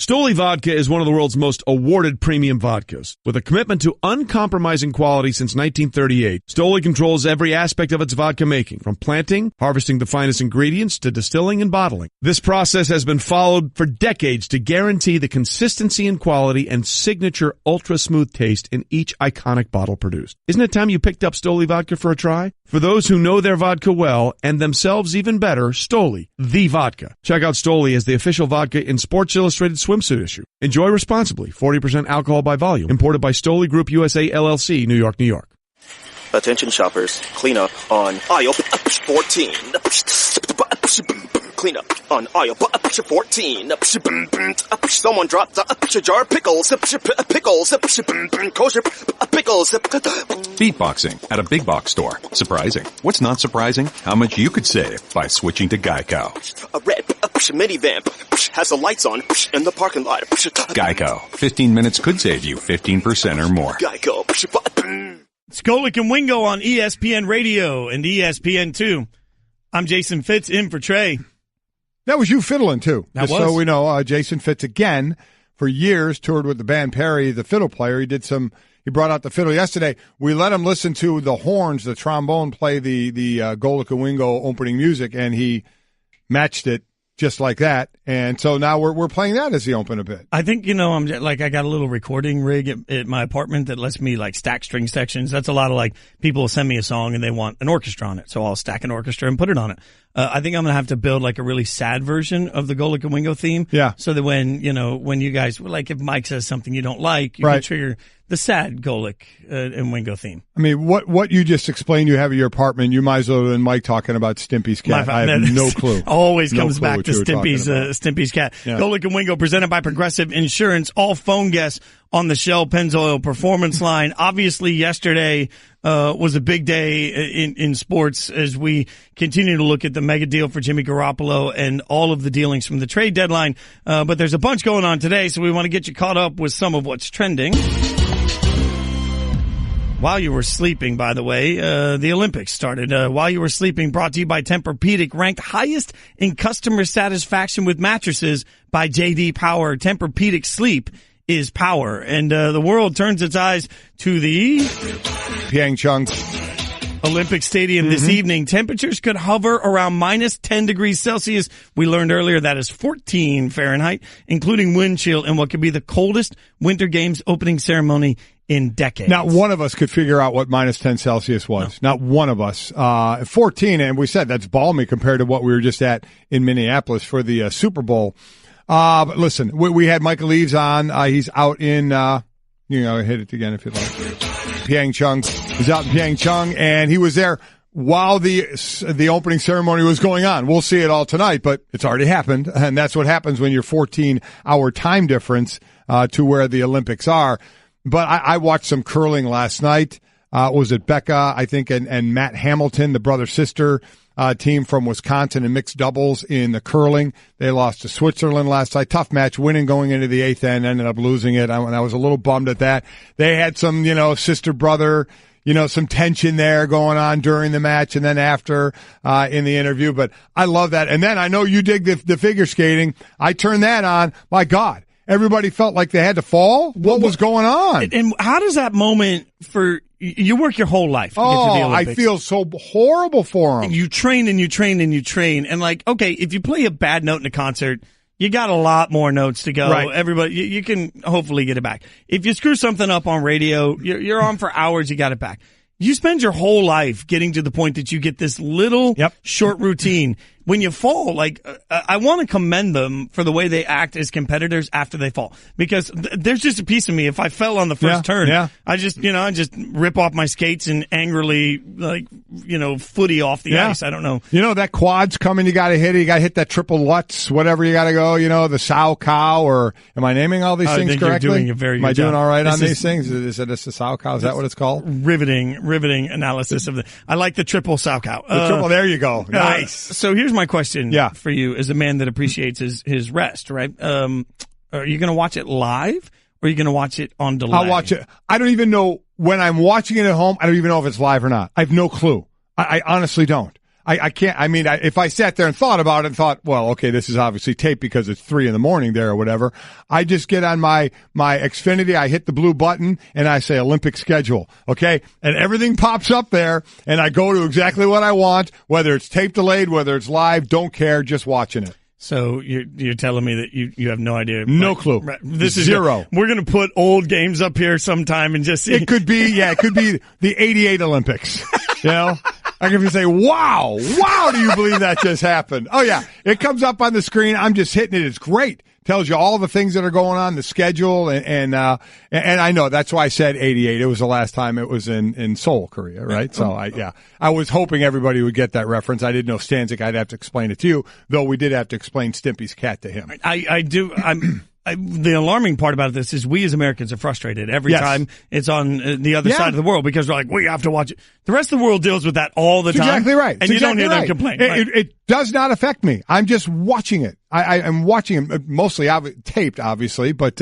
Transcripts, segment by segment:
Stoli Vodka is one of the world's most awarded premium vodkas. With a commitment to uncompromising quality since 1938, Stoli controls every aspect of its vodka making, from planting, harvesting the finest ingredients, to distilling and bottling. This process has been followed for decades to guarantee the consistency and quality and signature ultra-smooth taste in each iconic bottle produced. Isn't it time you picked up Stoli Vodka for a try? For those who know their vodka well, and themselves even better, Stoli, the vodka. Check out Stoli as the official vodka in Sports Illustrated swimsuit issue. Enjoy responsibly. 40% alcohol by volume. Imported by Stoli Group USA, LLC, New York, New York. Attention shoppers, clean up on aisle 14. Clean up on aisle 14. Someone dropped a jar of pickles. Pickles. Kosher pickles. Beatboxing at a big box store. Surprising. What's not surprising? How much you could save by switching to Geico. A red minivan has the lights on in the parking lot. Geico. 15 minutes could save you 15% or more. Geico. It's Golic and Wingo on ESPN Radio and ESPN2. I'm Jason Fitz in for Trey. That was you fiddling, too. That was. So we know, Jason Fitz, again, for years, toured with the band Perry, the fiddle player. He brought out the fiddle yesterday. We let him listen to the horns, the trombone, play the Golic and Wingo opening music, and he matched it just like that. And so now we're playing that as the open a bit. I think, I got a little recording rig at my apartment that lets me stack string sections. That's a lot of people will send me a song and they want an orchestra on it. So I'll stack an orchestra and put it on it. I think I'm going to have to build a really sad version of the Golic and Wingo theme. Yeah. So that when you guys, if Mike says something you don't like, you can trigger the sad Golic and Wingo theme. I mean, what you just explained you have in your apartment, you might as well have Mike talking about Stimpy's cat. I have no clue. Always comes back to Stimpy's cat. Yeah. Golic and Wingo presented by Progressive Insurance. All phone guests on the Shell Pennzoil Performance Line. Obviously, yesterday was a big day in sports as we continue to look at the mega deal for Jimmy Garoppolo and all of the dealings from the trade deadline. But there's a bunch going on today, so we want to get you caught up with some of what's trending. While you were sleeping, by the way, the Olympics started. While you were sleeping, brought to you by Tempur-Pedic, ranked highest in customer satisfaction with mattresses by J.D. Power. Tempur-Pedic sleep is power. And the world turns its eyes to the Pyeongchang Olympic Stadium this evening. Temperatures could hover around minus 10 degrees Celsius. We learned earlier that is 14 Fahrenheit, including wind chill in what could be the coldest Winter Games opening ceremony in decades. Not one of us could figure out what minus 10 Celsius was. No. Not one of us. 14, and we said that's balmy compared to what we were just at in Minneapolis for the Super Bowl. But listen, we had Michael Eaves on. He's out in, hit it again if you'd like. Pyeongchang. He's out in Pyeongchang, and he was there while the opening ceremony was going on. We'll see it all tonight, but it's already happened, and that's what happens when you're 14-hour time difference to where the Olympics are. But I watched some curling last night. Was it Becca, I think, and Matt Hamilton, the brother-sister team from Wisconsin in mixed doubles in the curling. They lost to Switzerland last night. Tough match, winning going into the eighth end, ended up losing it. I was a little bummed at that. They had some, sister-brother, some tension there going on during the match and then after in the interview. But I love that. And then I know you dig the figure skating. I turned that on. My God. Everybody felt like they had to fall. What was going on? And how does that moment you work your whole life to get to the Olympics. I feel so horrible for them. You train and you train and you train. And okay, if you play a bad note in a concert, you got a lot more notes to go. Right. Everybody, you can hopefully get it back. If you screw something up on radio, you're on for hours, you got it back. You spend your whole life getting to the point that you get this little short routine. When you fall, I want to commend them for the way they act as competitors after they fall. Because there's just a piece of me, if I fell on the first turn, I just rip off my skates and angrily, footy off the ice. I don't know. That quad's coming, you gotta hit it. You gotta hit that triple Lutz, whatever you gotta go, the sow cow, or am I naming all these things correctly? You're doing a very good job. Am I doing all right on these things? Is it a sow cow? Is that what it's called? Riveting analysis of I like the triple sow cow. The triple, there you go. Nice. So here's my question for you as a man that appreciates his rest, right? Are you going to watch it live or are you going to watch it on delay? I'll watch it. I don't even know when I'm watching it at home. I don't even know if it's live or not. I have no clue. I honestly don't. I can't. I mean, if I sat there and thought about it and thought, well, okay, this is obviously taped because it's 3 a.m. there or whatever. I just get on my Xfinity, I hit the blue button, and I say Olympic schedule. Okay, and everything pops up there, and I go to exactly what I want, whether it's tape delayed, whether it's live, don't care, just watching it. So you're telling me that you have no idea? No clue. This is zero. We're going to put old games up here sometime and just see. It could be the 88 Olympics. You know, I can say, wow, do you believe that just happened? Oh yeah, it comes up on the screen. I'm just hitting it. It's great. Tells you all the things that are going on, the schedule, and I know that's why I said 88. It was the last time it was in Seoul, Korea, right? So I was hoping everybody would get that reference. I didn't know Stanzik. I'd have to explain it to you, though we did have to explain Stimpy's cat to him. I do. The alarming part about this is we as Americans are frustrated every time it's on the other side of the world because we're like, we have to watch it. The rest of the world deals with that all the time. Exactly right. And you don't hear them complain. It does not affect me. I'm just watching it. I am watching it, mostly taped, obviously, but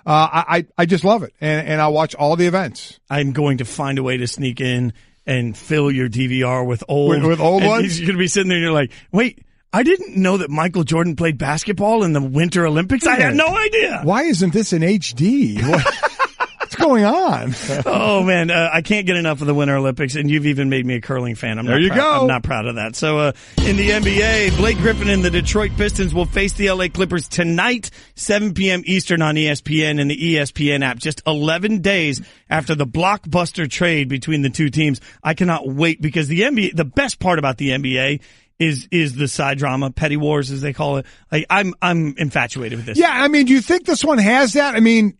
I just love it. And I watch all the events. I'm going to find a way to sneak in and fill your DVR with old ones. You're going to be sitting there and you're like, wait, I didn't know that Michael Jordan played basketball in the Winter Olympics. I had no idea. Why isn't this in HD? What's going on? Oh, man. I can't get enough of the Winter Olympics, and you've even made me a curling fan. I'm not proud of that. So in the NBA, Blake Griffin and the Detroit Pistons will face the LA Clippers tonight, 7 p.m. Eastern on ESPN and the ESPN app. Just 11 days after the blockbuster trade between the two teams. I cannot wait because the NBA, the best part about the NBA is the side drama, petty wars as they call it. Like, I'm infatuated with this. Yeah, I mean, do you think this one has that? I mean,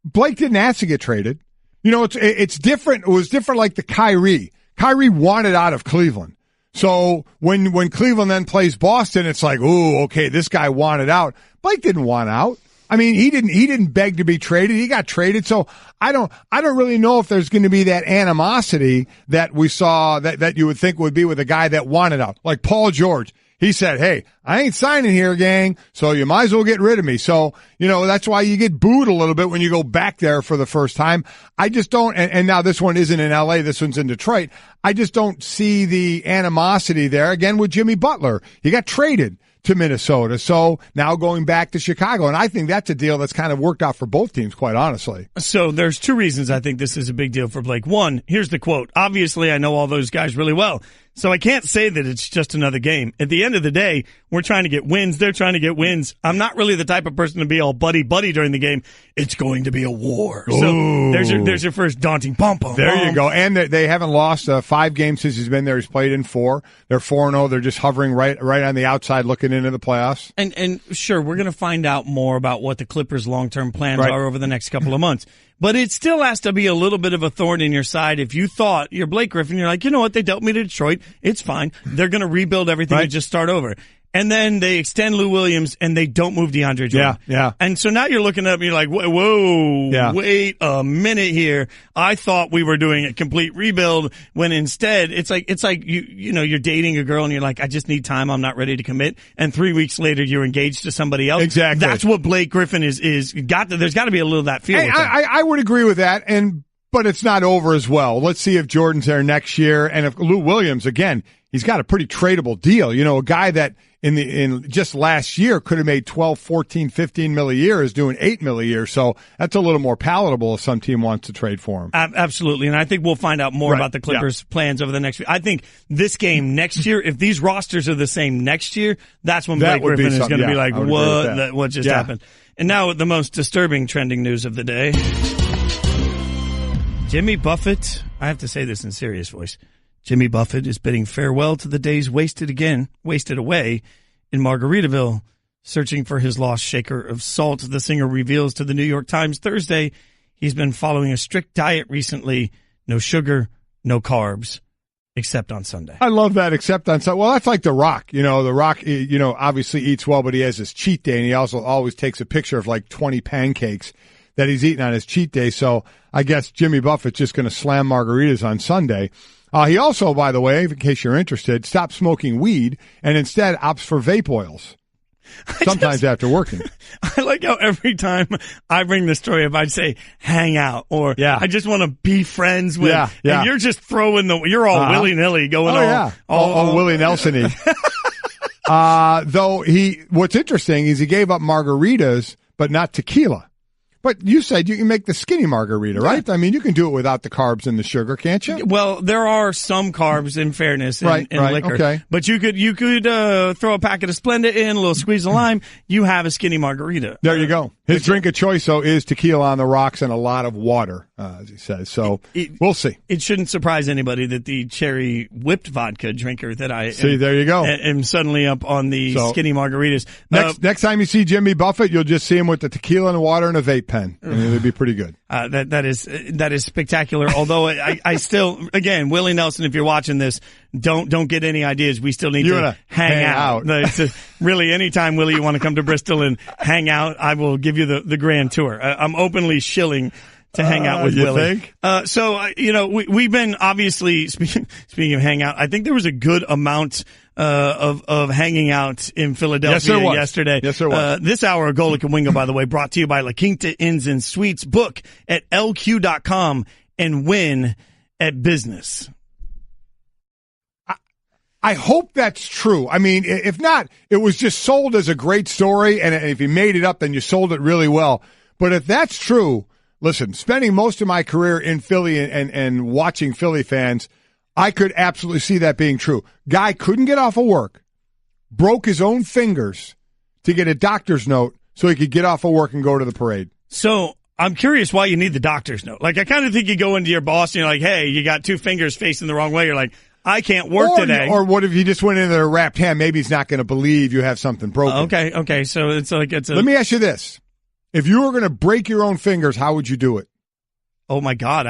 Blake didn't ask to get traded. You know, it's different. It was different like the Kyrie. Kyrie wanted out of Cleveland. So when Cleveland then plays Boston, it's like, ooh, okay, this guy wanted out. Blake didn't want out. I mean, he didn't beg to be traded. He got traded. So I don't really know if there's going to be that animosity that we saw that you would think would be with a guy that wanted out. Like Paul George. He said, hey, I ain't signing here, gang, so you might as well get rid of me. So, you know, that's why you get booed a little bit when you go back there for the first time. I just don't, and now this one isn't in LA, this one's in Detroit. I just don't see the animosity there. Again, with Jimmy Butler. He got traded to Minnesota. So now going back to Chicago. And I think that's a deal that's kind of worked out for both teams, quite honestly. So there's two reasons I think this is a big deal for Blake. One, here's the quote. Obviously, I know all those guys really well. So I can't say that it's just another game. At the end of the day, we're trying to get wins. They're trying to get wins. I'm not really the type of person to be all buddy-buddy during the game. It's going to be a war. Ooh. So there's your first daunting pom-pom. There you go. And they haven't lost 5 games since he's been there. He's played in 4. They're 4-0. They're just hovering right on the outside looking into the playoffs. And sure, we're going to find out more about what the Clippers' long-term plans are over the next couple of months. But it still has to be a little bit of a thorn in your side. If you thought you're Blake Griffin, you're like, you know what? They dealt me to Detroit. It's fine. They're going to rebuild everything and just start over. And then they extend Lou Williams and they don't move DeAndre Jordan. Yeah. And so now you're looking up and you're like, whoa, wait a minute here. I thought we were doing a complete rebuild when instead it's like you know, you're dating a girl and you're like, I just need time. I'm not ready to commit. And 3 weeks later you're engaged to somebody else. Exactly. That's what Blake Griffin is there's got to be a little of that feel. Hey, I would agree with that. But it's not over as well. Let's see if Jordan's there next year. And if Lou Williams, again, he's got a pretty tradable deal. You know, a guy that in just last year could have made 12, 14, 15 mil a year is doing 8 mil a year. So that's a little more palatable if some team wants to trade for him. Absolutely. And I think we'll find out more about the Clippers' plans over the next week. I think this game next year, if these rosters are the same next year, that's when Blake Griffin is going to be like, what just happened? And now the most disturbing trending news of the day. Jimmy Buffett, I have to say this in serious voice. Jimmy Buffett is bidding farewell to the days wasted away in Margaritaville, searching for his lost shaker of salt. The singer reveals to the New York Times Thursday he's been following a strict diet recently. No sugar, no carbs, except on Sunday. I love that, except on Sunday. Well, that's like The Rock. You know, The Rock, you know, obviously eats well, but he has his cheat day, and he also always takes a picture of like 20 pancakes that he's eating on his cheat day. So I guess Jimmy Buffett's just going to slam margaritas on Sunday. He also, by the way, in case you're interested, stopped smoking weed and instead opts for vape oils. Sometimes after working. I like how every time I bring the story up, I'd say hang out or I just want to be friends with. Yeah. And you're just throwing you're all willy-nilly going all Willie Nelson-y. Though what's interesting is he gave up margaritas, but not tequila. But you said you can make the skinny margarita, right? I mean, you can do it without the carbs and the sugar, can't you? Well, there are some carbs, in fairness, in liquor. Okay. But you could throw a packet of Splenda in, a little squeeze of lime. You have a skinny margarita. There you go. His drink of choice, though, is tequila on the rocks and a lot of water, as he says. So we'll see. It shouldn't surprise anybody that the cherry whipped vodka drinker that I there you go. am suddenly up on the skinny margaritas. Next time you see Jimmy Buffett, you'll just see him with the tequila and water and a vape pen. And it'll be pretty good. That is spectacular. Although I still, again, Willie Nelson, if you're watching this, don't get any ideas. We still need to hang out. Really, anytime, Willie, you want to come to Bristol and hang out, I will give you the grand tour. I'm openly shilling to hang out with Willie. Think? We've been obviously speaking of hang out. I think there was a good amount of hanging out in Philadelphia yesterday. Yes, there was. This hour of Golic and Wingo, by the way, brought to you by La Quinta Inns and Suites. Book at LQ.com and win at business. I hope that's true. I mean, if not, it was just sold as a great story, and if you made it up, then you sold it really well. But if that's true, listen, spending most of my career in Philly and watching Philly fans, I could absolutely see that being true. Guy couldn't get off of work, broke his own fingers to get a doctor's note so he could get off of work and go to the parade. So I'm curious why you need the doctor's note. Like, I kind of think you go into your boss and you're like, hey, you got two fingers facing the wrong way. You're like, I can't work today. Or what if you just went in there a wrapped hand? Maybe he's not going to believe you have something broken. Okay. So Let me ask you this. If you were going to break your own fingers, how would you do it? Oh my God.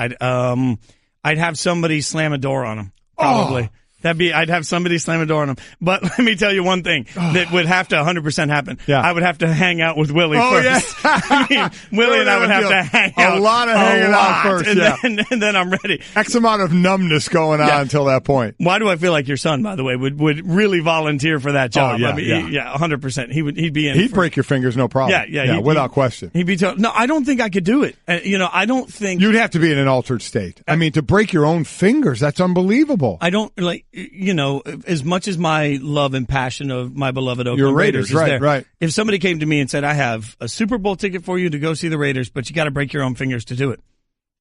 I'd have somebody slam a door on him. Probably. Oh. I'd have somebody slam a door on him. But let me tell you one thing that would have to 100% happen. Yeah. I would have to hang out with Willie first. Yeah. I mean, Willie and I would have to hang out. A lot of hanging out first, and then I'm ready. X amount of numbness going on until that point. Why do I feel like your son, by the way, would really volunteer for that job? 100%. He'd be in. He'd break your fingers, no problem. Yeah, without question. He'd be no, I don't think I could do it. I don't think. You'd have to be in an altered state. I mean, to break your own fingers, that's unbelievable. I don't as much as my love and passion of my beloved Oakland Raiders is there. Right. If somebody came to me and said, I have a Super Bowl ticket for you to go see the Raiders, but you got to break your own fingers to do it.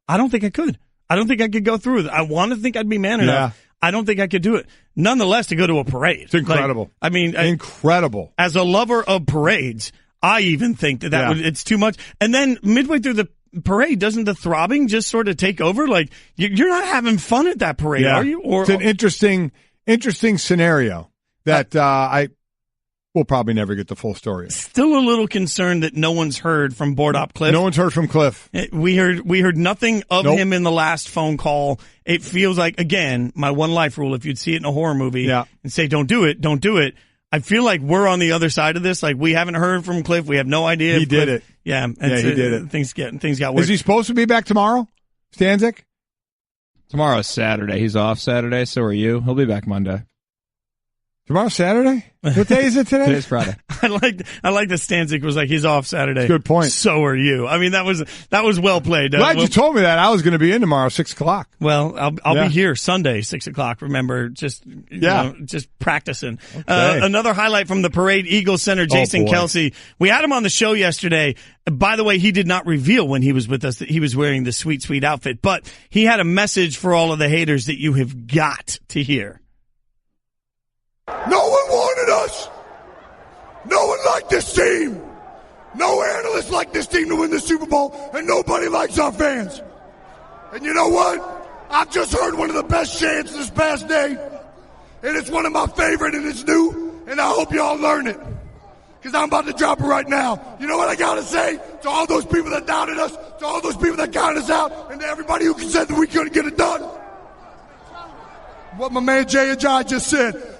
I don't think I could. I don't think I could go through with it. I want to think I'd be man enough. I don't think I could do it. Nonetheless, to go to a parade. It's incredible. Incredible. As a lover of parades, I even think that it's too much. And then midway through the parade, doesn't the throbbing just sort of take over? Like, you're not having fun at that parade, are you? It's an interesting scenario that I will probably never get the full story of. Still a little concerned that no one's heard from Board Op Cliff. No one's heard from Cliff. We heard nothing of him in the last phone call. It feels like, again, my one life rule, if you'd see it in a horror movie and say, don't do it, don't do it. I feel like we're on the other side of this. Like, we haven't heard from Cliff. We have no idea. He did it. Yeah, he did it. Things got weird. Is he supposed to be back tomorrow, Stanzik? Tomorrow's Saturday. He's off Saturday, so are you. He'll be back Monday. Tomorrow's Saturday? What day is it today? Today's Friday. I like that Stanzik was like, he's off Saturday. Good point. So are you. I mean, that was well played. Glad you told me that. I was going to be in tomorrow, 6 o'clock. Well, I'll be here Sunday, 6 o'clock. Remember, just practicing. Okay. Another highlight from the parade, Eagles center Jason Kelce. We had him on the show yesterday. By the way, he did not reveal when he was with us that he was wearing the sweet, sweet outfit, but he had a message for all of the haters that you have got to hear. No one wanted us. No one liked this team. No analyst liked this team to win the Super Bowl, and nobody likes our fans. And you know what? I've just heard one of the best chants this past day, and it's one of my favorite, and it's new, and I hope y'all learn it, because I'm about to drop it right now. You know what I got to say to all those people that doubted us, to all those people that counted us out, and to everybody who said that we couldn't get it done? What my man Jay Ajayi just said.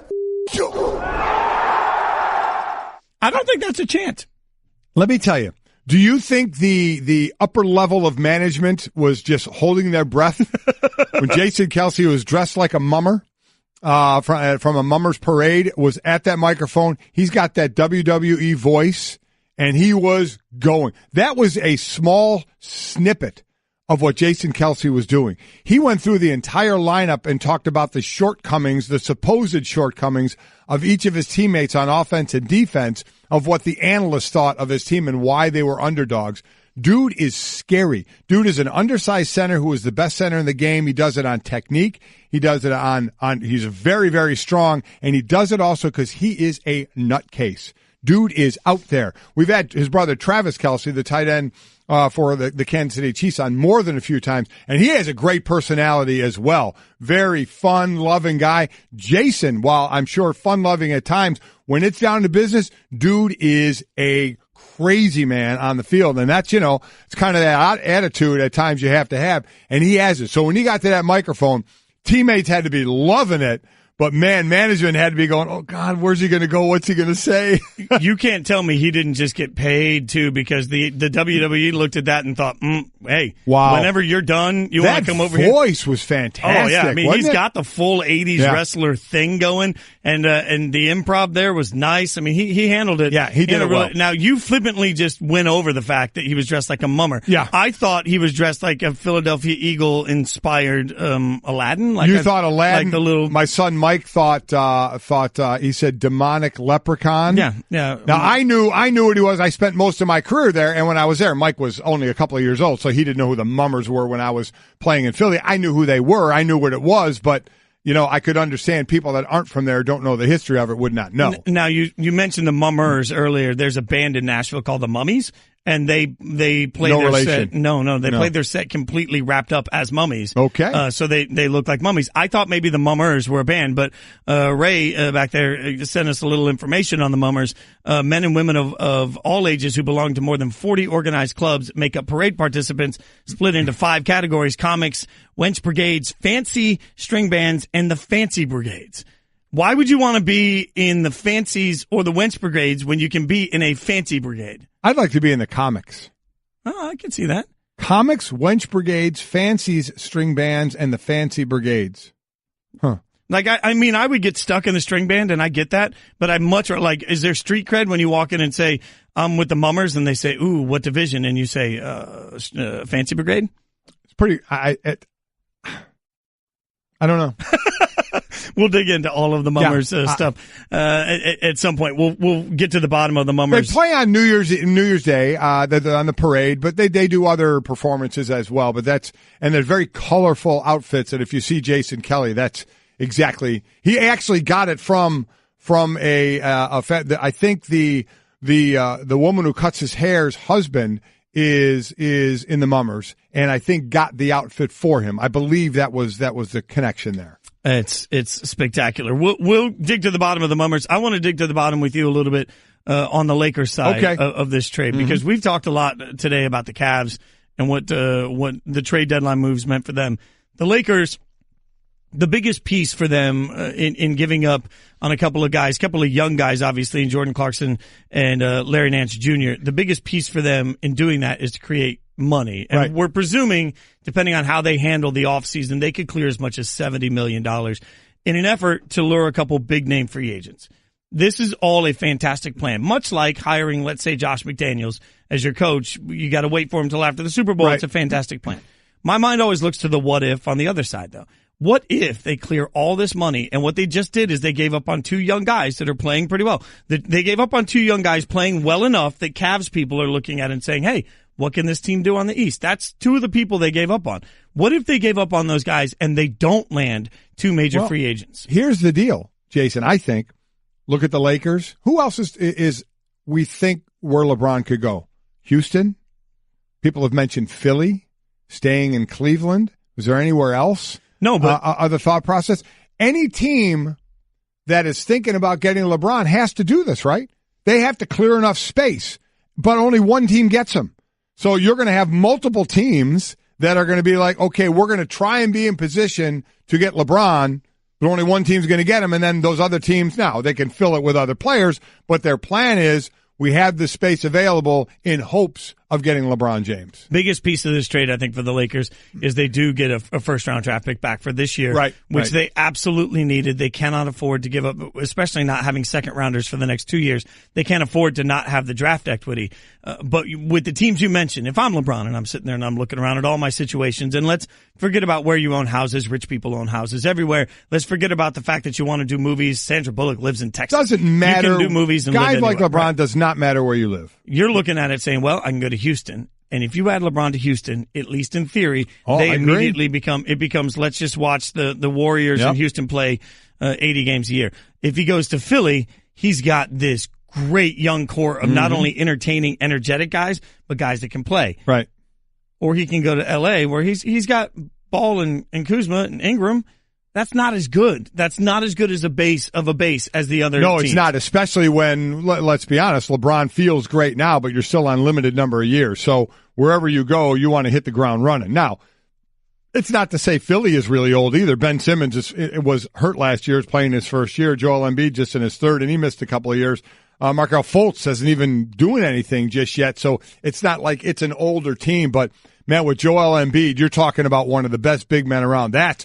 I don't think that's a chant. Let me tell you. Do you think the upper level of management was just holding their breath when Jason Kelce was dressed like a mummer from a Mummers Parade was at that microphone. He's got that WWE voice, and he was going. That was a small snippet of what Jason Kelce was doing. He went through the entire lineup and talked about the shortcomings, the supposed shortcomings of each of his teammates on offense and defense, of what the analysts thought of his team and why they were underdogs. Dude is scary. Dude is an undersized center who is the best center in the game. He does it on technique. He does it on he's very, very strong, and he does it also because he is a nutcase. Dude is out there. We've had his brother Travis Kelce, the tight end for the Kansas City Chiefs, on more than a few times, and he has a great personality as well. Very fun, loving guy. Jason, while I'm sure fun-loving at times, when it's down to business, dude is a crazy man on the field, and that's, it's kind of that attitude at times you have to have, and he has it. So when he got to that microphone, teammates had to be loving it. But, man, management had to be going, oh, God, where's he going to go? What's he going to say? You can't tell me he didn't just get paid, too, because the WWE looked at that and thought, hey, wow, whenever you're done, you want to come over here? That voice was fantastic. Oh, yeah. I mean, he's got the full 80s Yeah. wrestler thing going, and the improv there was nice. I mean, he handled it. Yeah, he did it well. Now, you flippantly just went over the fact that he was dressed like a mummer. Yeah. I thought he was dressed like a Philadelphia Eagle-inspired Aladdin. You thought Aladdin? Like the little... My son Mike thought he said demonic leprechaun. Yeah. Now I knew what he was. I spent most of my career there, and when I was there, Mike was only a couple of years old, so he didn't know who the Mummers were when I was playing in Philly. I knew who they were. I knew what it was, but I could understand people that aren't from there, don't know the history of it, would not know. Now you mentioned the Mummers earlier. There's a band in Nashville called the Mummies. And they played no their relation. set. No. They played their set completely wrapped up as mummies. Okay. So they look like mummies. I thought maybe the Mummers were a band, but Ray back there sent us a little information on the Mummers. Men and women of all ages who belong to more than 40 organized clubs make up parade participants, split into 5 categories: comics, wench brigades, fancy string bands, and the fancy brigades. Why would you want to be in the fancies or the wench brigades when you can be in a fancy brigade? I'd like to be in the comics. Oh, I can see that. Comics, wench brigades, fancies, string bands, and the fancy brigades. Huh. Like, I mean, I would get stuck in the string band, and I get that, but I'm much like, is there street cred when you walk in and say, I'm with the Mummers, and they say, ooh, what division? And you say, fancy brigade? It's pretty, I don't know. We'll dig into all of the Mummers stuff at some point. We'll get to the bottom of the Mummers. They play on New Year's Day. They're on the parade, but they do other performances as well. But they're very colorful outfits. And if you see Jason Kelly, that's exactly, he actually got it from I think the woman who cuts his hair's husband is in the Mummers, and I think got the outfit for him. I believe that was the connection there. It's spectacular. We'll dig to the bottom of the Mummers. I want to dig to the bottom with you a little bit on the Lakers side of this trade, because we've talked a lot today about the Cavs and what the trade deadline moves meant for them. The Lakers, the biggest piece for them in giving up on a couple of young guys, obviously, in Jordan Clarkson and Larry Nance Jr., the biggest piece for them in doing that is to create money. And we're presuming, depending on how they handle the offseason, they could clear as much as $70 million in an effort to lure a couple big-name free agents. This is all a fantastic plan. Much like hiring, let's say, Josh McDaniels as your coach. You got to wait for him until after the Super Bowl. Right. It's a fantastic plan. My mind always looks to the what if on the other side, though. What if they clear all this money, and what they just did is they gave up on 2 young guys that are playing pretty well. They gave up on 2 young guys playing well enough that Cavs people are looking at and saying, hey, what can this team do on the East? That's 2 of the people they gave up on. What if they gave up on those guys and they don't land 2 major free agents? Here's the deal, Jason. I think, look at the Lakers. Who else is we think where LeBron could go? Houston? People have mentioned Philly, staying in Cleveland. Is there anywhere else? No, but other thought process. Any team that is thinking about getting LeBron has to do this, right? They have to clear enough space, but only one team gets him. So you're going to have multiple teams that are going to be like, okay, we're going to try and be in position to get LeBron, but only one team's going to get him. And then those other teams, now they can fill it with other players, but their plan is we have the space available in hopes of getting LeBron James. Biggest piece of this trade, I think, for the Lakers is they do get a first-round draft pick back for this year, right, which they absolutely needed. They cannot afford to give up, especially not having second-rounders for the next 2 years. They can't afford to not have the draft equity. But with the teams you mentioned, if I'm LeBron and I'm sitting there and I'm looking around at all my situations, and let's forget about where you own houses. Rich people own houses everywhere. Let's forget about the fact that you want to do movies. Sandra Bullock lives in Texas. Doesn't matter. You can do movies and guys live like anywhere. LeBron, right? Does not matter where you live. You're looking at it saying, well, I can go to Houston. And if you add LeBron to Houston, at least in theory, they immediately becomes let's just watch the Warriors in Houston play 80 games a year. If he goes to Philly, he's got this great young core of not only entertaining, energetic guys, but guys that can play. Right. Or he can go to L.A. where he's got Ball and Kuzma and Ingram. That's not as good. That's not as good as a base as the other No, teams. it's not, especially when, let's be honest, LeBron feels great now, but you're still on limited number of years. So wherever you go, you want to hit the ground running. Now, it's not to say Philly is really old either. Ben Simmons was hurt last year, is playing his first year. Joel Embiid just in his third, and he missed a couple of years. Markelle Fultz isn't even doing anything just yet, so it's not like it's an older team. But, man, with Joel Embiid, you're talking about one of the best big men around. That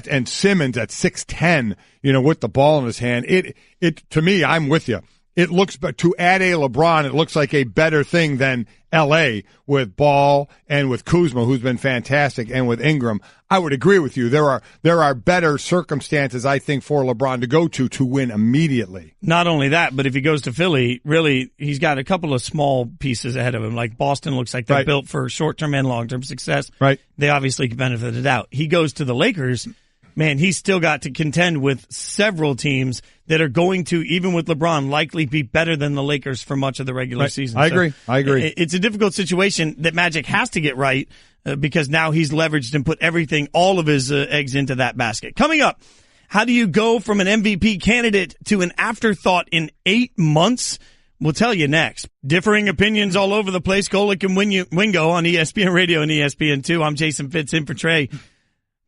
and Simmons at 6'10", with the ball in his hand. It to me, I'm with you. It looks, but to add a LeBron, it looks like a better thing than L.A. with Ball and with Kuzma, who's been fantastic, and with Ingram. I would agree with you. There are better circumstances, I think, for LeBron to go to win immediately. Not only that, but if he goes to Philly, really, he's got a couple of small pieces ahead of him. Like Boston looks like they're built for short-term and long-term success. Right. They obviously benefited out. He goes to the Lakers. Man, he's still got to contend with several teams that are going to, even with LeBron, likely be better than the Lakers for much of the regular season. I agree. It's a difficult situation that Magic has to get right because now he's leveraged and put all of his eggs into that basket. Coming up, how do you go from an MVP candidate to an afterthought in 8 months? We'll tell you next. Differing opinions all over the place. Golic and Wingo on ESPN Radio and ESPN2. I'm Jason Fitz in for Trey.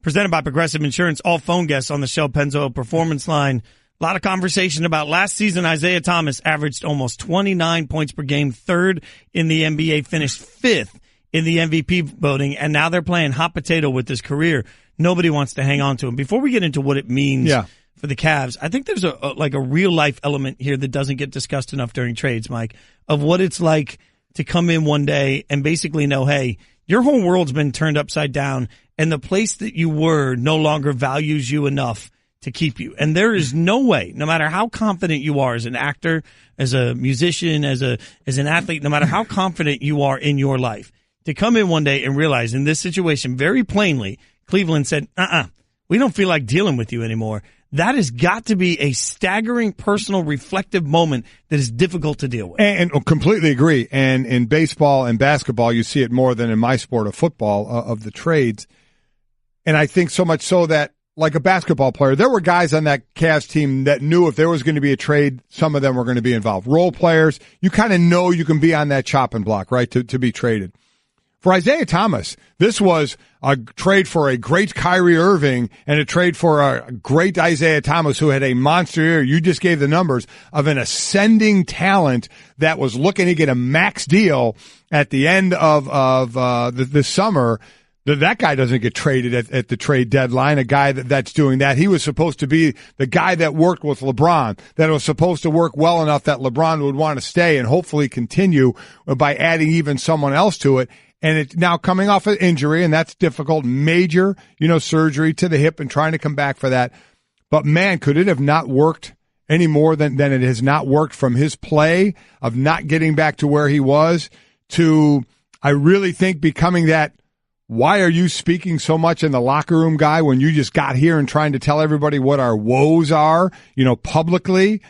Presented by Progressive Insurance, all phone guests on the Shell Pennzoil Performance Line. A lot of conversation about last season. Isaiah Thomas averaged almost 29 points per game, third in the NBA, finished fifth in the MVP voting, and now they're playing hot potato with his career. Nobody wants to hang on to him. Before we get into what it means for the Cavs, I think there's a real-life element here that doesn't get discussed enough during trades, Mike, of what it's like to come in one day and basically know, hey, your whole world's been turned upside down, and the place that you were no longer values you enough to keep you. And there is no way, no matter how confident you are as an actor, as a musician, as an athlete, no matter how confident you are in your life, to come in one day and realize in this situation, very plainly, Cleveland said, we don't feel like dealing with you anymore. That has got to be a staggering, personal, reflective moment that is difficult to deal with. And completely agree. And in baseball and basketball, you see it more than in my sport of football, of the trades. And I think so much so that, like a basketball player, there were guys on that Cavs team that knew if there was going to be a trade, some of them were going to be involved. Role players, you kind of know you can be on that chopping block, right, to be traded. For Isaiah Thomas, this was a trade for a great Kyrie Irving and a trade for a great Isaiah Thomas who had a monster year. You just gave the numbers of an ascending talent that was looking to get a max deal at the end of this summer. That guy doesn't get traded at the trade deadline, a guy that's doing that. He was supposed to be the guy that worked with LeBron, that was supposed to work well enough that LeBron would want to stay and hopefully continue by adding even someone else to it. And it's now coming off an injury, and that's difficult, major, surgery to the hip and trying to come back for that. But, man, could it have not worked any more than it has not worked from his play of not getting back to where he was to, I really think, becoming that, why are you speaking so much in the locker room guy when you just got here and trying to tell everybody what our woes are, publicly?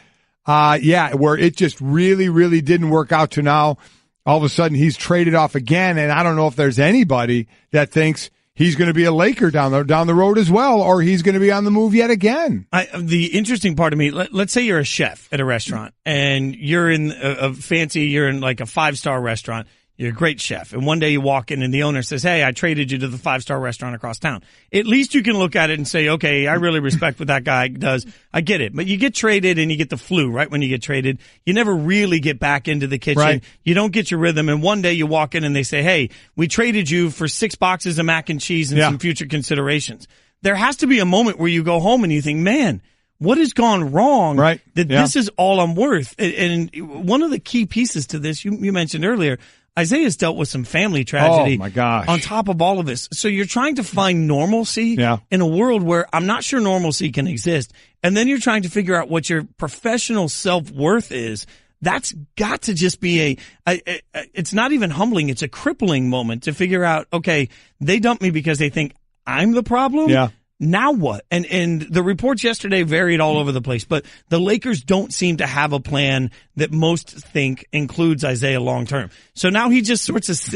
Where it just really, really didn't work out to now. All of a sudden, he's traded off again, and I don't know if there's anybody that thinks he's going to be a Laker down the road as well, or he's going to be on the move yet again. The interesting part of me, let's say you're a chef at a restaurant, and you're in you're in like a 5-star restaurant. You're a great chef. And one day you walk in and the owner says, hey, I traded you to the 5-star restaurant across town. At least you can look at it and say, okay, I really respect what that guy does. I get it. But you get traded and you get the flu right when you get traded. You never really get back into the kitchen. Right. You don't get your rhythm. And one day you walk in and they say, hey, we traded you for 6 boxes of mac and cheese and some future considerations. There has to be a moment where you go home and you think, man, what has gone wrong that this is all I'm worth? And one of the key pieces to this, you mentioned earlier, Isaiah's dealt with some family tragedy on top of all of this. So you're trying to find normalcy in a world where I'm not sure normalcy can exist. And then you're trying to figure out what your professional self-worth is. That's got to just be it's not even humbling. It's a crippling moment to figure out, okay, they dumped me because they think I'm the problem. Yeah. Now what? And the reports yesterday varied all over the place, but the Lakers don't seem to have a plan that most think includes Isaiah long term. So now he just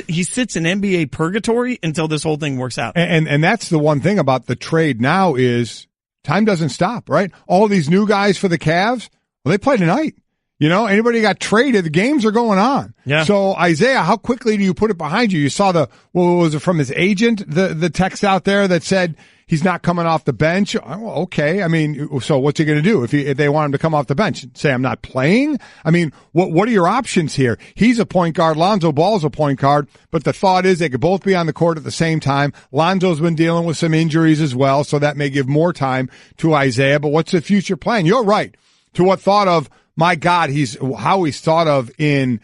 he sits in NBA purgatory until this whole thing works out. And that's the one thing about the trade now is time doesn't stop, right? All these new guys for the Cavs, well, they play tonight. You know, anybody got traded, the games are going on. Yeah. So Isaiah, how quickly do you put it behind you? You saw was it from his agent, the text out there that said he's not coming off the bench? Well, okay. I mean, so what's he going to do if they want him to come off the bench? Say, I'm not playing? I mean, what are your options here? He's a point guard. Lonzo Ball's a point guard, but the thought is they could both be on the court at the same time. Lonzo's been dealing with some injuries as well, so that may give more time to Isaiah. But what's the future plan? You're right. To what thought of, my God, how he's thought of in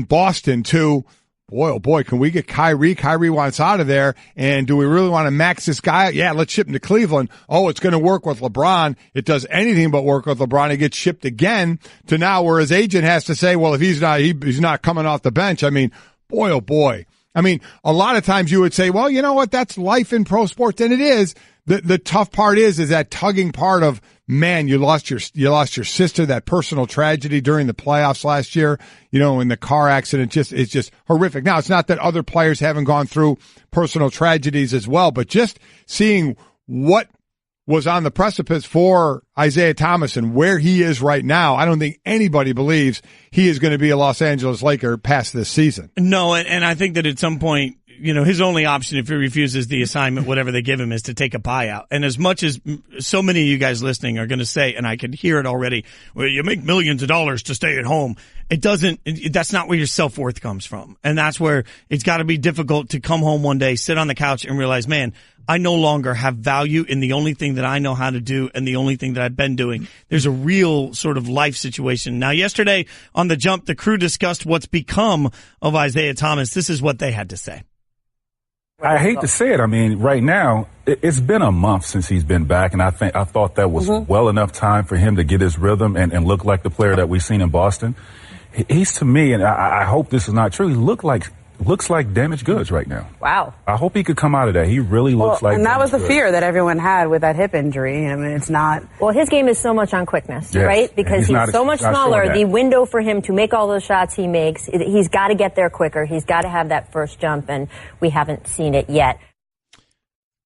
Boston too. Boy, oh boy, can we get Kyrie? Kyrie wants out of there. And do we really want to max this guy out? Yeah, let's ship him to Cleveland. Oh, it's going to work with LeBron. It does anything but work with LeBron. It gets shipped again to now where his agent has to say, well, if he's not coming off the bench. I mean, boy, oh boy. I mean, a lot of times you would say, well, you know what? That's life in pro sports. And it is. The tough part is that tugging part of, man, you lost your sister, that personal tragedy during the playoffs last year, you know, in the car accident. It's just horrific. Now, it's not that other players haven't gone through personal tragedies as well, but just seeing what was on the precipice for Isaiah Thomas and where he is right now, I don't think anybody believes he is going to be a Los Angeles Laker past this season. No, and I think that at some point, you know, his only option if he refuses the assignment, whatever they give him, is to take a buyout. And as much as so many of you guys listening are going to say, and I can hear it already, well, you make millions of dollars to stay at home. That's not where your self-worth comes from. And that's where it's got to be difficult to come home one day, sit on the couch and realize, man, I no longer have value in the only thing that I know how to do and the only thing that I've been doing. There's a real sort of life situation. Now, yesterday on The Jump, the crew discussed what's become of Isaiah Thomas. This is what they had to say. I hate to say it. I mean, right now, it's been a month since he's been back, and I thought that was well enough time for him to get his rhythm and look like the player that we've seen in Boston. He's, to me, and I hope this is not true, he looks like damaged goods right now. Wow. I hope he could come out of that. He really looks like. And that was the fear that everyone had with that hip injury. I mean, it's not. Well, his game is so much on quickness, right? Because he's so much smaller. The window for him to make all those shots he makes, he's got to get there quicker. He's got to have that first jump, and we haven't seen it yet.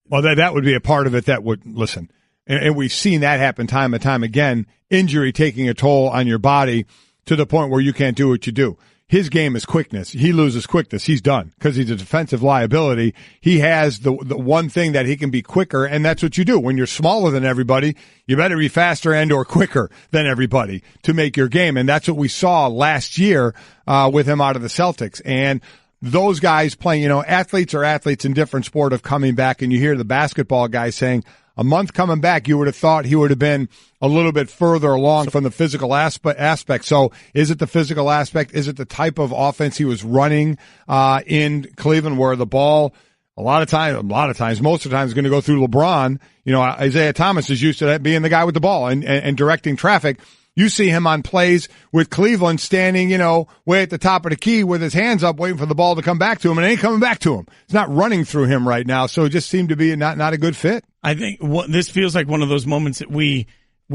Well, that would be a part of it that would, listen, and we've seen that happen time and time again, injury taking a toll on your body to the point where you can't do what you do. His game is quickness. He loses quickness. He's done because he's a defensive liability. He has the one thing that he can be quicker, and that's what you do. When you're smaller than everybody, you better be faster and or quicker than everybody to make your game. And that's what we saw last year with him out of the Celtics. And those guys playing, you know, athletes are athletes in different sport of coming back, and you hear the basketball guys saying, a month coming back, you would have thought he would have been a little bit further along from the physical aspect. So is it the physical aspect? Is it the type of offense he was running in Cleveland where the ball most of the time is going to go through LeBron? You know, Isaiah Thomas is used to that being the guy with the ball and directing traffic. You see him on plays with Cleveland standing, you know, way at the top of the key with his hands up waiting for the ball to come back to him, and it ain't coming back to him. It's not running through him right now, so it just seemed to be not a good fit. I think this feels like one of those moments that we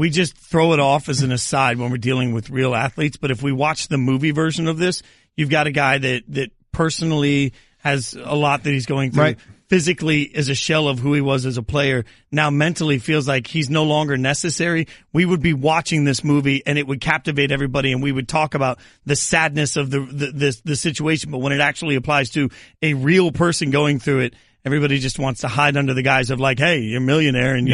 just throw it off as an aside when we're dealing with real athletes, but if we watch the movie version of this, you've got a guy that personally has a lot that he's going through. Right. physically is a shell of who he was as a player, now mentally feels like he's no longer necessary, we would be watching this movie and it would captivate everybody and we would talk about the sadness of the situation. But when it actually applies to a real person going through it, everybody just wants to hide under the guise of like, hey, you're a millionaire and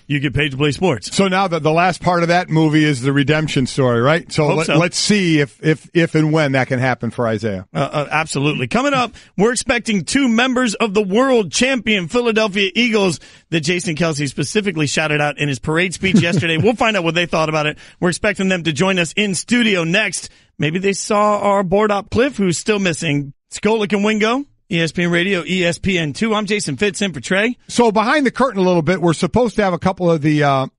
you get paid to play sports. So now the last part of that movie is the redemption story, right? So let's see if and when that can happen for Isaiah. Absolutely. Coming up, we're expecting 2 members of the world champion Philadelphia Eagles that Jason Kelce specifically shouted out in his parade speech yesterday. We'll find out what they thought about it. We're expecting them to join us in studio next. Maybe they saw our board op Cliff, who's still missing. Skolik and Wingo. ESPN Radio, ESPN2. I'm Jason Fitz in for Trey. So behind the curtain a little bit, we're supposed to have a couple of the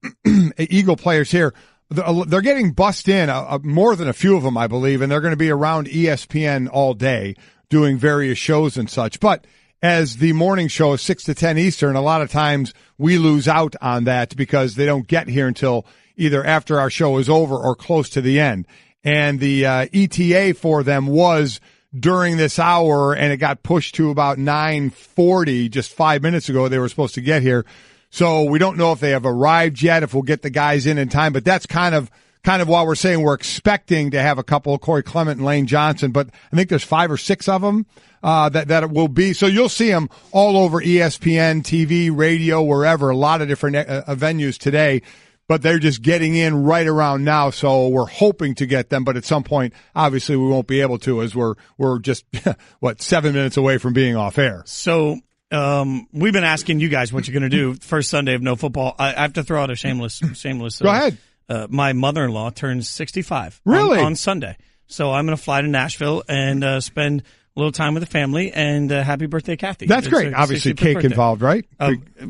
Eagle players here. They're getting bussed in, more than a few of them, I believe, and they're going to be around ESPN all day doing various shows and such. But as the morning show is 6 to 10 Eastern, a lot of times we lose out on that because they don't get here until either after our show is over or close to the end. And the ETA for them was during this hour, and it got pushed to about 9:40 just 5 minutes ago. They were supposed to get here. So we don't know if they have arrived yet, if we'll get the guys in time, but that's kind of why we're saying we're expecting to have a couple of Corey Clement and Lane Johnson, but I think there's 5 or 6 of them, that it will be. So you'll see them all over ESPN, TV, radio, wherever, a lot of different venues today. But they're just getting in right around now, so we're hoping to get them. But at some point, obviously, we won't be able to, as we're just 7 minutes away from being off air. So we've been asking you guys what you're going to do first Sunday of no football. I have to throw out a shameless. Go ahead. My mother-in-law turns 65. Really? On Sunday, so I'm going to fly to Nashville and spend a little time with the family, and happy birthday, Kathy. That's great. Obviously, cake birthday involved, right?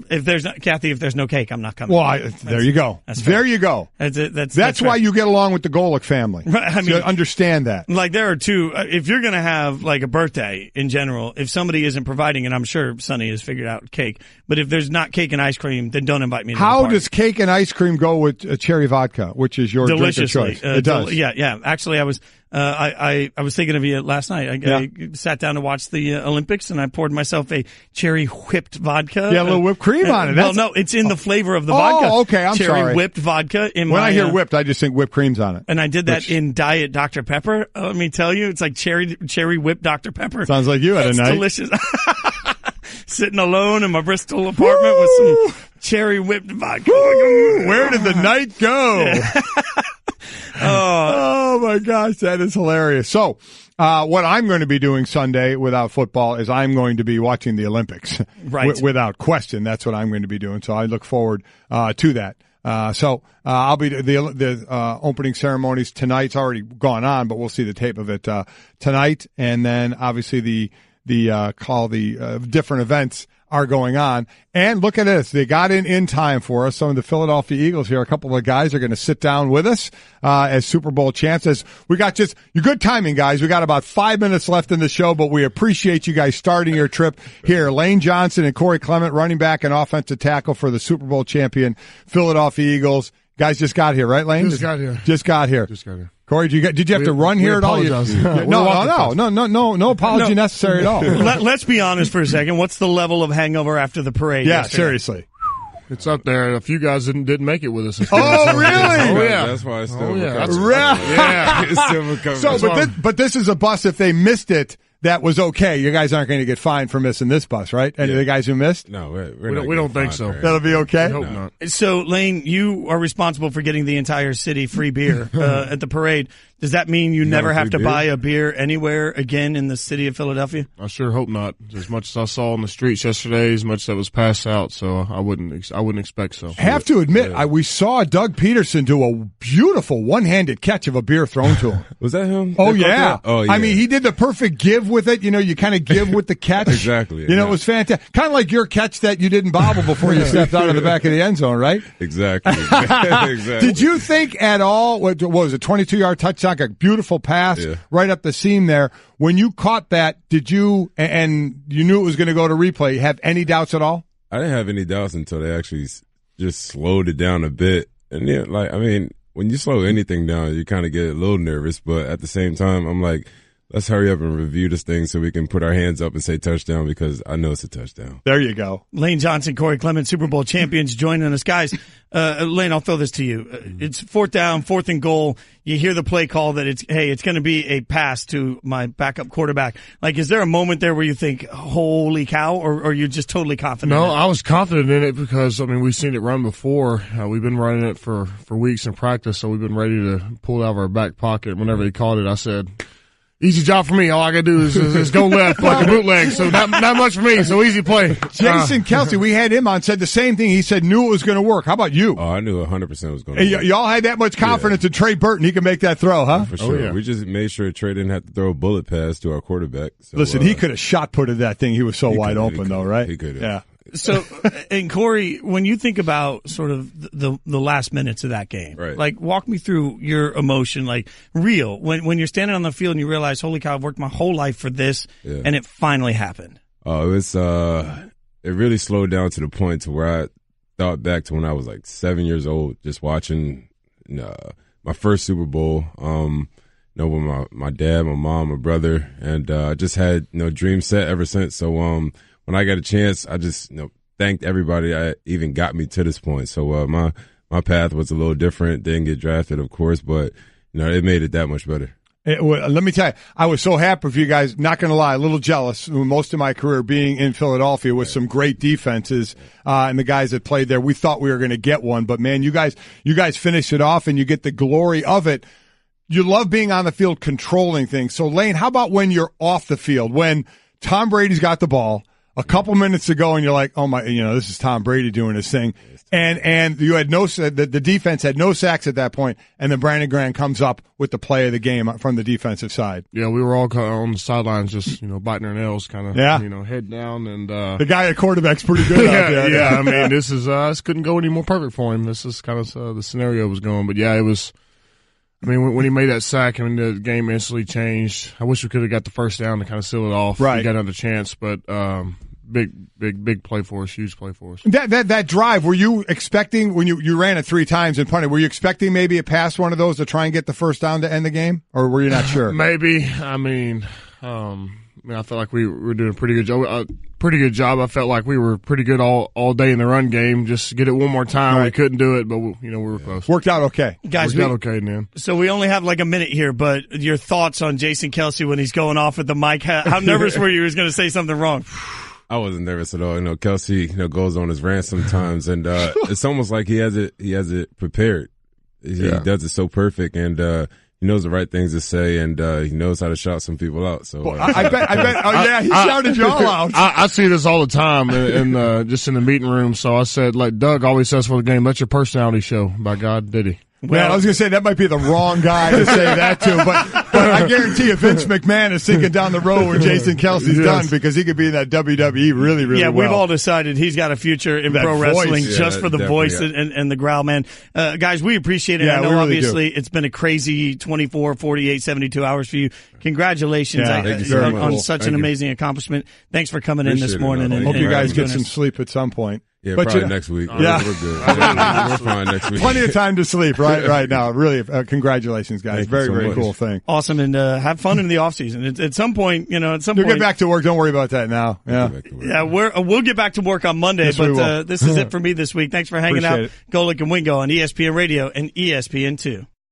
If there's no cake, I'm not coming. Well, there you go. There you go. That's why you get along with the Golick family. Right, I mean, so understand that. Like there are 2. If you're going to have like a birthday in general, if somebody isn't providing, and I'm sure Sonny has figured out cake, but if there's not cake and ice cream, then don't invite me. How does cake and ice cream go with cherry vodka, which is your drink of choice? It does. Yeah. Actually, I was thinking of you last night. I sat down to watch the Olympics, and I poured myself a cherry whipped vodka. Yeah, a little whipped cream on it. Well, no, it's in the flavor of the vodka. Oh, okay. I'm sorry. Cherry whipped vodka. When I hear whipped, I just think whipped cream's on it. And I did that in Diet Dr. Pepper. Let me tell you, it's like cherry whipped Dr. Pepper. Sounds like you had a night. It's delicious. Sitting alone in my Bristol apartment with some cherry whipped vodka. Where did the night go? Yeah. Oh my gosh, that is hilarious. So, what I'm going to be doing Sunday without football is I'm going to be watching the Olympics. Right. Without question, that's what I'm going to be doing. So I look forward to that. I'll be the opening ceremonies tonight's already gone on, but we'll see the tape of it tonight, and then obviously the different events are going on. And look at this. They got in time for us. Some of the Philadelphia Eagles here. A couple of guys are going to sit down with us as Super Bowl champs. We got your good timing, guys. We got about 5 minutes left in the show, but we appreciate you guys starting your trip here. Lane Johnson and Corey Clement, running back and offensive tackle for the Super Bowl champion Philadelphia Eagles. Guys just got here, right, Lane? Just got here. Corey, did you have to run here at all? No apology necessary at all. Let's be honest for a second. What's the level of hangover after the parade? Yeah, yesterday? Seriously. It's up there. A few guys didn't make it with us. Oh, really? Oh, yeah. That's why it's still but this is a bus. If they missed it, that was okay. You guys aren't going to get fined for missing this bus, right? Any of the guys who missed? No, we don't think so. That'll be okay? I hope not. So, Lane, you are responsible for getting the entire city free beer at the parade. Does that mean you never have to buy a beer anywhere again in the city of Philadelphia? I sure hope not. As much as I saw on the streets yesterday, as much that was passed out, so I wouldn't expect so. Have to admit, we saw Doug Peterson do a beautiful one-handed catch of a beer thrown to him. Was that him? Oh, yeah. Oh, yeah. I mean, he did the perfect give with it. You know, you kind of give with the catch. Exactly. You know, it was fantastic. Kind of like your catch that you didn't bobble before you stepped out of the back of the end zone, right? Exactly. Did you think at all, what was it, 22-yard touchdown, a beautiful pass right up the seam there. When you caught that, did you, and you knew it was going to go to replay, have any doubts at all? I didn't have any doubts until they actually just slowed it down a bit. And yeah, when you slow anything down, you kind of get a little nervous. But at the same time, I'm like, let's hurry up and review this thing so we can put our hands up and say touchdown because I know it's a touchdown. There you go. Lane Johnson, Corey Clement, Super Bowl champions joining us. Guys, Lane, I'll throw this to you. It's 4th down, 4th and goal. You hear the play call that it's going to be a pass to my backup quarterback. Like, is there a moment there where you think, holy cow, or are you just totally confident? No, I was confident in it because, I mean, we've seen it run before. We've been running it for weeks in practice, so we've been ready to pull it out of our back pocket. Whenever he called it, I said, easy job for me. All I got to do is go left like a bootleg. So not much for me. So easy play. Jason Kelce, we had him on, said the same thing. He said knew it was going to work. How about you? Oh, I knew 100% it was going to work. Y'all had that much confidence in Trey Burton. He can make that throw, huh? For sure. Oh, yeah. We just made sure Trey didn't have to throw a bullet pass to our quarterback. So, listen, he could have shot-putted that thing. He was so wide open, though, right? He could have. Yeah. So, and Corey, when you think about sort of the last minutes of that game, right. Like walk me through your emotion, like real, when you're standing on the field and you realize, holy cow, I've worked my whole life for this, and it finally happened. Oh, it really slowed down to the point to where I thought back to when I was like 7 years old, just watching my first Super Bowl. With my dad, my mom, my brother, and I just had dreams set ever since. So when I got a chance, I just thanked everybody that even got me to this point. So my path was a little different. Didn't get drafted, of course, but it made it that much better. Let me tell you, I was so happy for you guys. Not going to lie, a little jealous. Most of my career being in Philadelphia with some great defenses, and the guys that played there, we thought we were going to get one. But man, you guys finish it off, and you get the glory of it. You love being on the field, controlling things. So Lane, how about when you're off the field, when Tom Brady's got the ball? A couple minutes ago, and you're like, oh my, this is Tom Brady doing his thing. And you had the defense had no sacks at that point, and then Brandon Graham comes up with the play of the game from the defensive side. Yeah, we were all on the sidelines just, biting our nails, kind of, head down. And the guy at quarterback's pretty good out there. Yeah, I mean, this couldn't go any more perfect for him. This is kind of the scenario was going. But yeah, it was, I mean, when he made that sack, I mean, the game instantly changed. I wish we could have got the first down to kind of seal it off. Right. We got another chance, but big play for us, huge play for us. That drive, were you expecting, when you ran it 3 times and punted, were you expecting maybe a pass one of those to try and get the first down to end the game? Or were you not sure? Maybe. I mean, I felt like we were doing a pretty good job. I felt like we were pretty good all day in the run game. Just get it one more time. Right. We couldn't do it, but we were close. Worked out okay. Guys, worked out okay, man. So we only have like a minute here, but your thoughts on Jason Kelce when he's going off at the mic? How nervous were you he was going to say something wrong? I wasn't nervous at all. Kelce, goes on his rant sometimes, and it's almost like he has it prepared. He does it so perfect, and he knows the right things to say, and he knows how to shout some people out. So I bet. Oh yeah, he shouted you all out. I see this all the time, and just in the meeting room. So I said, like Doug always says for the game, let your personality show. By God, did he? Well, I was going to say that might be the wrong guy to say that to, but I guarantee you Vince McMahon is thinking down the road when Jason Kelce's done, because he could be in that WWE really, really well. Yeah, we've all decided he's got a future in pro wrestling just for the voice and the growl, man. Guys, we appreciate it. Yeah, I know really obviously it's been a crazy 24, 48, 72 hours for you. Congratulations on such an amazing accomplishment. Thanks for coming in this morning. Hope you guys get some sleep at some point. Yeah, but probably next week. Yeah. We're good. We're fine next week. Plenty of time to sleep right now. Really, congratulations, guys. Very cool thing. Awesome, and have fun in the off season. At some point, You'll get back to work. Don't worry about that now. We'll get back to work on Monday, but this is it for me this week. Thanks for hanging out. Golic and Wingo on ESPN Radio and ESPN2.